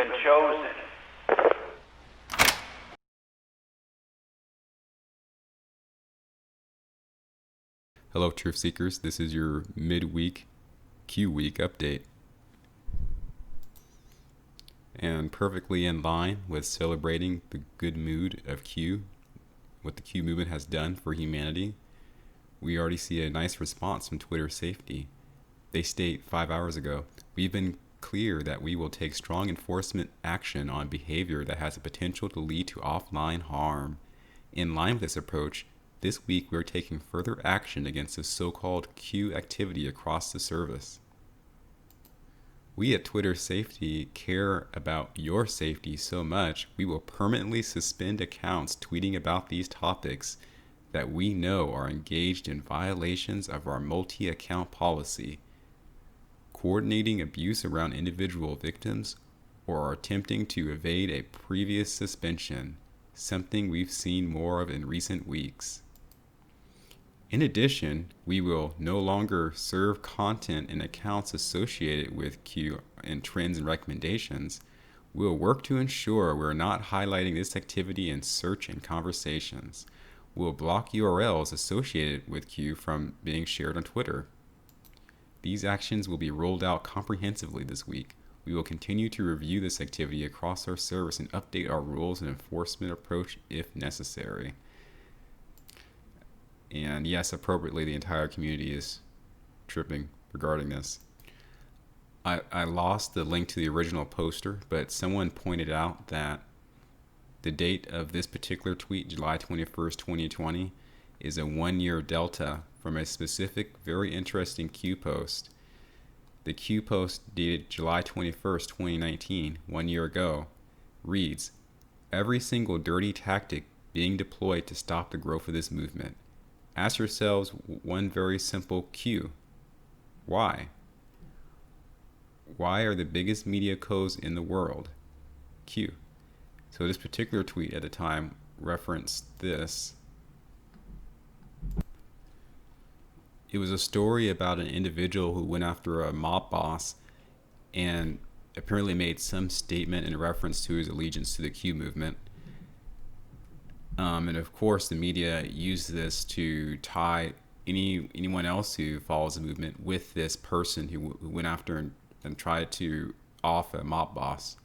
been chosen. Hello, Truth Seekers. This is your midweek Q Week update. And perfectly in line with celebrating the good mood of Q, what the Q movement has done for humanity, we already see a nice response from Twitter safety. They state 5 hours ago, "We've been clear that we will take strong enforcement action on behavior that has the potential to lead to offline harm. In line with this approach, this week we're taking further action against the so-called Q activity across the service." We at Twitter Safety care about your safety so much, we will permanently suspend accounts tweeting about these topics that we know are engaged in violations of our multi-account policy, coordinating abuse around individual victims, or are attempting to evade a previous suspension, something we've seen more of in recent weeks. In addition, we will no longer serve content in accounts associated with Q and trends and recommendations. We'll work to ensure we're not highlighting this activity in search and conversations. We'll block URLs associated with Q from being shared on Twitter. These actions will be rolled out comprehensively this week. We will continue to review this activity across our service and update our rules and enforcement approach if necessary. And yes, appropriately, the entire community is tripping regarding this. I lost the link to the original poster, but someone pointed out that the date of this particular tweet, July 21st, 2020, is a 1-year delta from a specific, very interesting Q post. The Q post dated July 21st, 2019, 1 year ago, reads, "Every single dirty tactic being deployed to stop the growth of this movement. Ask yourselves one very simple Q. Why? Why are the biggest media codes in the world Q?" So this particular tweet at the time referenced this. It was a story about an individual who went after a mob boss and apparently made some statement in reference to his allegiance to the Q movement. And of course, the media used this to tie anyone else who follows the movement with this person who went after and tried to off a mob boss.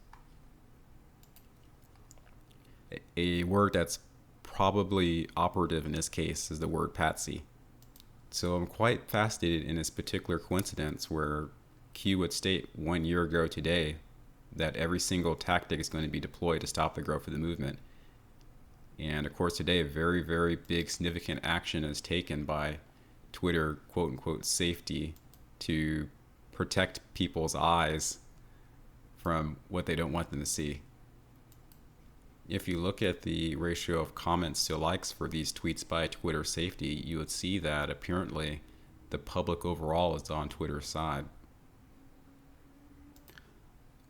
A word that's probably operative in this case is the word patsy. So I'm quite fascinated in this particular coincidence where Q would state 1 year ago today that every single tactic is going to be deployed to stop the growth of the movement. And of course today a very, very big significant action is taken by Twitter, quote unquote, safety to protect people's eyes from what they don't want them to see. If you look at the ratio of comments to likes for these tweets by Twitter safety, you would see that apparently the public overall is on Twitter's side.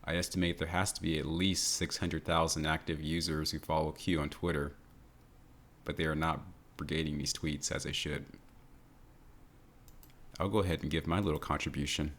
I estimate there has to be at least 600,000 active users who follow Q on Twitter, but they are not brigading these tweets as they should. I'll go ahead and give my little contribution.